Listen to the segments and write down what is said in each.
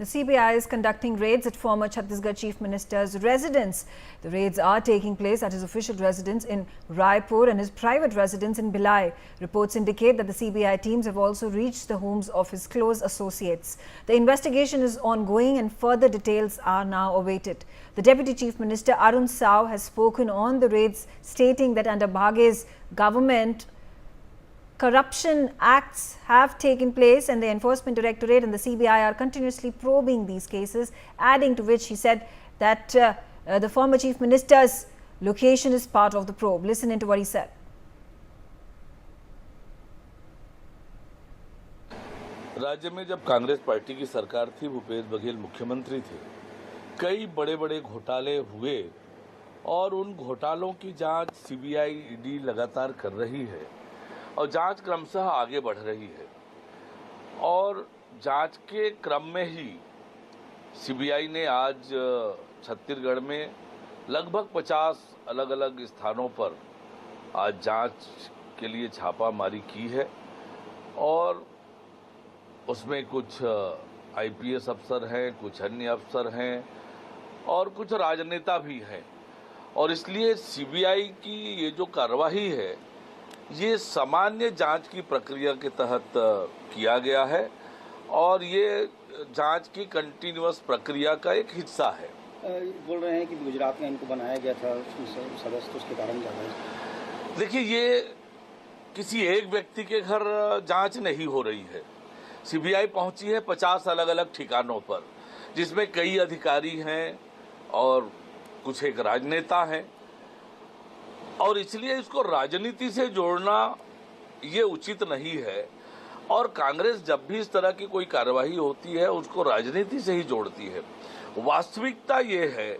The CBI is conducting raids at former Chhattisgarh Chief Minister's residence. The raids are taking place at his official residence in Raipur and his private residence in Bhilai. Reports indicate that the CBI teams have also reached the homes of his close associates. The investigation is ongoing and further details are now awaited. The Deputy Chief Minister Arun Sao has spoken on the raids, stating that under Bhage's government, corruption acts have taken place and the Enforcement Directorate and the CBI are continuously probing these cases, adding to which he said that the former Chief Minister's location is part of the probe. Listen into what he said. राज्य में जब Congress party की सरकार थी, भूपेश बघेल मुख्यमंत्री थे, कई बड़े बड़े घोटाले हुए और उन घोटालों की जांच सीबीआई ईडी लगातार कर रही है और जांच क्रमशः आगे बढ़ रही है और जांच के क्रम में ही सीबीआई ने आज छत्तीसगढ़ में लगभग 50 अलग अलग स्थानों पर आज जांच के लिए छापामारी की है और उसमें कुछ आईपीएस अफसर हैं, कुछ अन्य अफसर हैं और कुछ राजनेता भी हैं और इसलिए सीबीआई की ये जो कार्रवाई है ये सामान्य जांच की प्रक्रिया के तहत किया गया है और ये जांच की कंटिन्यूअस प्रक्रिया का एक हिस्सा है। बोल रहे हैं कि गुजरात में इनको बनाया गया था सदस्य, उसके कारण ज़्यादा। देखिए, ये किसी एक व्यक्ति के घर जांच नहीं हो रही है। सीबीआई पहुंची है 50 अलग अलग ठिकानों पर, जिसमें कई अधिकारी हैं और कुछ एक राजनेता हैं और इसलिए इसको राजनीति से जोड़ना ये उचित नहीं है और कांग्रेस जब भी इस तरह की कोई कार्रवाई होती है उसको राजनीति से ही जोड़ती है। वास्तविकता ये है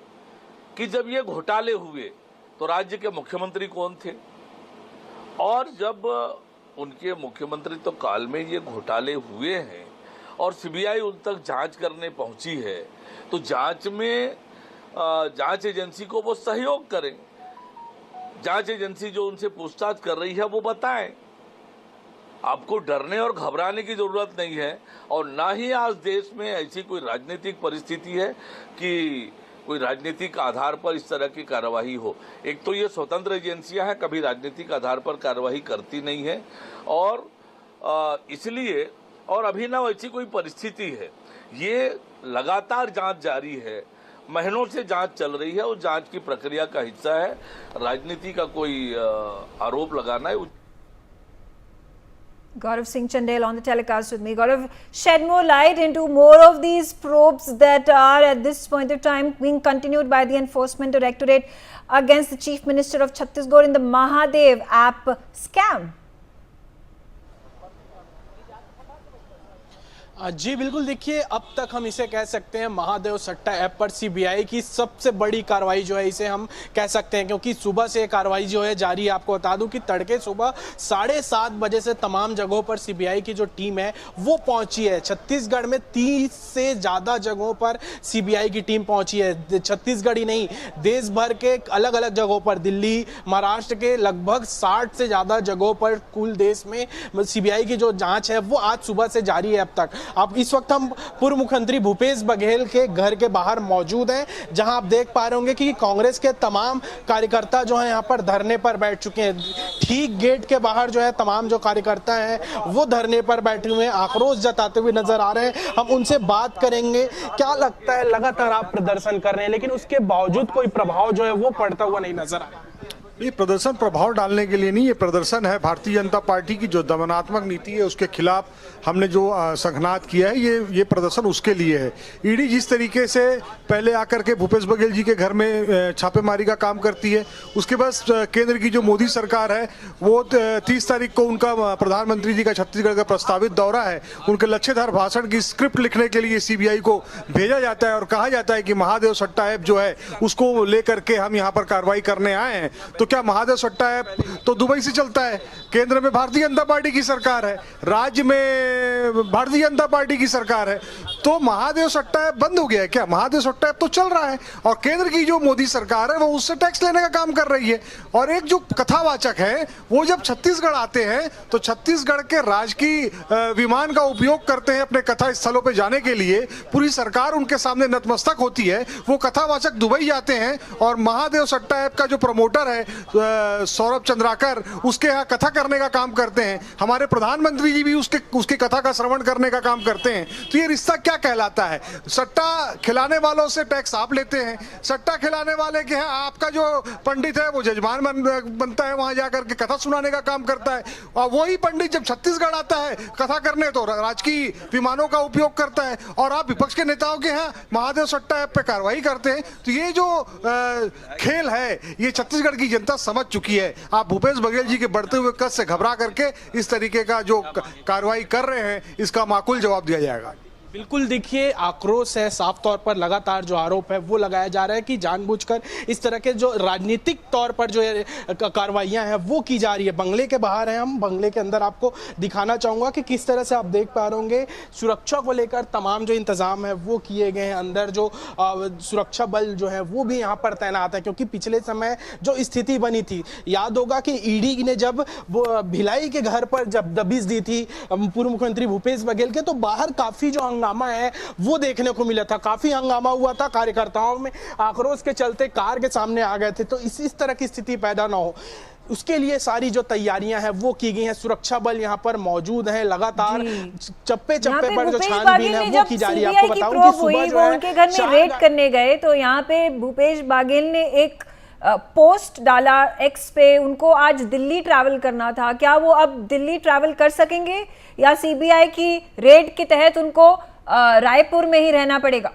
कि जब ये घोटाले हुए तो राज्य के मुख्यमंत्री कौन थे और जब उनके मुख्यमंत्री तो काल में ये घोटाले हुए हैं और सीबीआई उन तक जांच करने पहुंची है तो जांच में जांच एजेंसी को वो सहयोग करें। जांच एजेंसी जो उनसे पूछताछ कर रही है वो बताएं। आपको डरने और घबराने की जरूरत नहीं है और ना ही आज देश में ऐसी कोई राजनीतिक परिस्थिति है कि कोई राजनीतिक आधार पर इस तरह की कार्रवाई हो। एक तो ये स्वतंत्र एजेंसियां हैं, कभी राजनीतिक आधार पर कार्रवाई करती नहीं है और इसलिए और अभी ना ऐसी कोई परिस्थिति है। ये लगातार जांच जारी है, महीनों से जांच चल रही है और जांच की प्रक्रिया का हिस्सा है। राजनीति का कोई आरोप लगाना है। Gaurav Singh Chandel on the telecast with me. Gaurav, shed more light into more of these probes that are at this point of time being continued by the Enforcement Directorate against the Chief Minister of Chhattisgarh in the Mahadev app scam. जी बिल्कुल, देखिए अब तक हम इसे कह सकते हैं महादेव सट्टा ऐप पर सीबीआई की सबसे बड़ी कार्रवाई जो है इसे हम कह सकते हैं, क्योंकि सुबह से कार्रवाई जो है जारी है। आपको बता दूं कि तड़के सुबह 7:30 बजे से तमाम जगहों पर सीबीआई की जो टीम है वो पहुंची है। छत्तीसगढ़ में 30 से ज़्यादा जगहों पर सीबीआई की टीम पहुंची है। छत्तीसगढ़ ही नहीं, देश भर के अलग अलग जगहों पर, दिल्ली, महाराष्ट्र के लगभग 60 से ज़्यादा जगहों पर कुल देश में सीबीआई की जो जाँच है वो आज सुबह से जारी है। अब तक अब इस वक्त हम पूर्व मुख्यमंत्री भूपेश बघेल के घर के बाहर मौजूद हैं, जहां आप देख पा रहे होंगे कि कांग्रेस के तमाम कार्यकर्ता जो हैं यहां पर धरने पर बैठ चुके हैं। ठीक गेट के बाहर जो है तमाम जो कार्यकर्ता हैं वो धरने पर बैठे हुए हैं, आक्रोश जताते हुए नजर आ रहे हैं। हम उनसे बात करेंगे। क्या लगता है, लगातार आप प्रदर्शन कर रहे हैं लेकिन उसके बावजूद कोई प्रभाव जो है वो पड़ता हुआ नहीं नजर आ रहा? ये प्रदर्शन प्रभाव डालने के लिए नहीं, ये प्रदर्शन है भारतीय जनता पार्टी की जो दमनात्मक नीति है उसके खिलाफ हमने जो संघनाद किया है, ये प्रदर्शन उसके लिए है। ईडी जिस तरीके से पहले आकर के भूपेश बघेल जी के घर में छापेमारी का काम करती है, उसके बाद केंद्र की जो मोदी सरकार है वो 30 तारीख को उनका प्रधानमंत्री जी का छत्तीसगढ़ का प्रस्तावित दौरा है, उनके लच्छेदार भाषण की स्क्रिप्ट लिखने के लिए सीबीआई को भेजा जाता है और कहा जाता है कि महादेव सट्टा ऐप जो है उसको लेकर के हम यहाँ पर कार्रवाई करने आए हैं। तो क्या महादेव सट्टा ऐप तो दुबई से चलता है? केंद्र में भारतीय जनता पार्टी की सरकार है, राज्य में भारतीय जनता पार्टी की सरकार है, तो महादेव सट्टा ऐप बंद हो गया है क्या? महादेव सट्टा ऐप तो चल रहा है और केंद्र की जो मोदी सरकार है वो उससे टैक्स लेने का काम कर रही है। और एक जो कथावाचक है वो जब छत्तीसगढ़ आते हैं तो छत्तीसगढ़ के राजकीय विमान का उपयोग करते हैं अपने कथा स्थलों पर जाने के लिए, पूरी सरकार उनके सामने नतमस्तक होती है। वो कथावाचक दुबई जाते हैं और महादेव सट्टा ऐप का जो प्रमोटर है सौरभ चंद्राकर, उसके यहाँ कथा करने का काम करते हैं। हमारे प्रधानमंत्री जी भी उसकी कथा का श्रवण करने का काम करते हैं। तो ये रिश्ता क्या कहलाता है? सट्टा खिलाने वालों से टैक्स आप लेते हैं, सट्टा खिलाने वाले के यहाँ आपका जो पंडित है वो जजमान बनता है, वहां जाकर के कथा सुनाने का काम करता है। और वही पंडित जब छत्तीसगढ़ आता है कथा करने तो राजकीय विमानों का उपयोग करता है और आप विपक्ष के नेताओं के यहाँ महादेव सट्टा ऐप पे कार्रवाई करते हैं। तो ये जो खेल है ये छत्तीसगढ़ की जनता समझ चुकी है। आप भूपेश बघेल जी के बढ़ते हुए कद से घबरा करके इस तरीके का जो कार्रवाई कर रहे हैं इसका माकूल जवाब दिया जाएगा। बिल्कुल, देखिए आक्रोश है, साफ तौर पर लगातार जो आरोप है वो लगाया जा रहा है कि जानबूझकर इस तरह के जो राजनीतिक तौर पर जो कार्रवाइयां हैं वो की जा रही है। बंगले के बाहर हैं हम, बंगले के अंदर आपको दिखाना चाहूँगा कि किस तरह से आप देख पा रहे होंगे सुरक्षा को लेकर तमाम जो इंतज़ाम है वो किए गए हैं। अंदर जो सुरक्षा बल जो है वो भी यहाँ पर तैनात है, क्योंकि पिछले समय जो स्थिति बनी थी, याद होगा कि ईडी ने जब भिलाई के घर पर जब दबिश दी थी पूर्व मुख्यमंत्री भूपेश बघेल के, तो बाहर काफ़ी जो हंगामा है वो देखने को मिला था। काफी हंगामा हुआ था, कार्यकर्ताओं में आक्रोश के चलते कार के सामने आ गए थे। तो इस तरह की स्थिति पैदा ना हो उसके लिए सारी जो तैयारियां हैं वो की गई हैं। सुरक्षा बल यहाँ पर भूपेश हैं, लगातार चप्पे चप्पे पर जो छानबीन है वो की जा रही है। आपको बताऊं कि सुबह जो है उनके घर में रेड करने गए तो यहाँ पे भूपेश बघेल ने एक पोस्ट डाला एक्स पे, उनको आज दिल्ली ट्रैवल करना था। क्या वो अब दिल्ली ट्रैवल कर सकेंगे या सीबीआई की रेड के तहत उनको रायपुर में ही रहना पड़ेगा?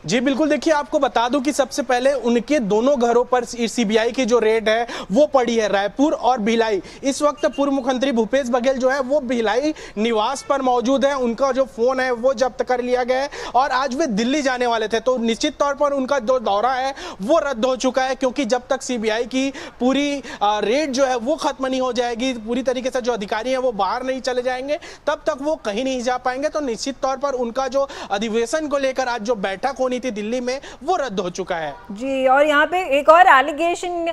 जी बिल्कुल, देखिए आपको बता दूं कि सबसे पहले उनके दोनों घरों पर सीबीआई की जो रेड है वो पड़ी है, रायपुर और भिलाई। इस वक्त पूर्व मुख्यमंत्री भूपेश बघेल जो है वो भिलाई निवास पर मौजूद है, उनका जो फोन है वो जब्त कर लिया गया है और आज वे दिल्ली जाने वाले थे। तो निश्चित तौर पर उनका जो दौरा है वो रद्द हो चुका है, क्योंकि जब तक सीबीआई की पूरी रेड जो है वो खत्म नहीं हो जाएगी, पूरी तरीके से जो अधिकारी हैं वो बाहर नहीं चले जाएंगे, तब तक वो कहीं नहीं जा पाएंगे। तो निश्चित तौर पर उनका जो अधिवेशन को लेकर आज जो बैठक नीति दिल्ली में वो रद्द हो चुका है। जी, और यहाँ पे एक और एलिगेशन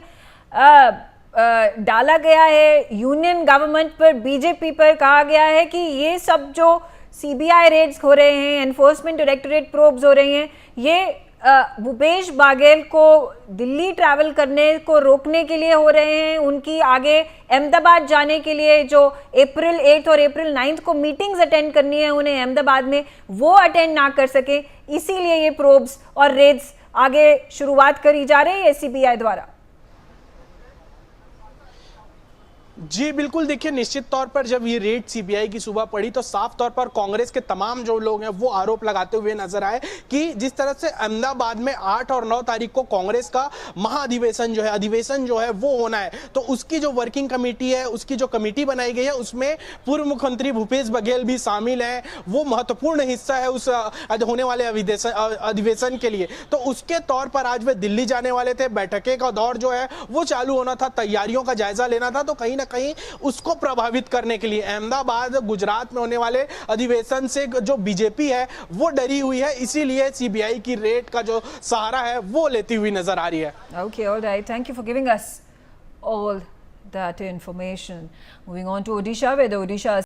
डाला गया है यूनियन गवर्नमेंट पर, बीजेपी पर। कहा गया है कि ये सब जो सीबीआई रेड्स हो रहे हैं, एनफोर्समेंट डायरेक्टोरेट प्रोब्स हो रहे हैं, ये भूपेश बघेल को दिल्ली ट्रैवल करने को रोकने के लिए हो रहे हैं। उनकी आगे अहमदाबाद जाने के लिए जो अप्रैल 8 और अप्रैल 9 को मीटिंग्स अटेंड करनी है उन्हें अहमदाबाद में, वो अटेंड ना कर सके, इसीलिए ये प्रोब्स और रेड्स आगे शुरुआत करी जा रही है सीबीआई द्वारा। जी बिल्कुल, देखिए निश्चित तौर पर जब ये रेड सीबीआई की सुबह पड़ी तो साफ तौर पर कांग्रेस के तमाम जो लोग हैं वो आरोप लगाते हुए नजर आए कि जिस तरह से अहमदाबाद में 8 और 9 तारीख को कांग्रेस का महाधिवेशन जो है वो होना है, तो उसकी जो वर्किंग कमेटी है, उसकी जो कमेटी बनाई गई है उसमें पूर्व मुख्यमंत्री भूपेश बघेल भी शामिल हैं। वो महत्वपूर्ण हिस्सा है उस होने वाले अधिवेशन के लिए। तो उसके तौर पर आज वे दिल्ली जाने वाले थे, बैठकें का दौर जो है वो चालू होना था, तैयारियों का जायजा लेना था। तो कहीं कहीं उसको प्रभावित करने के लिए अहमदाबाद गुजरात में होने वाले अधिवेशन से जो बीजेपी है वो डरी हुई है, इसीलिए सीबीआई की रेड का जो सहारा है वो लेती हुई नजर आ रही है। Okay, all right. Thank you for giving us all that information. Moving on to Odisha, where the Odisha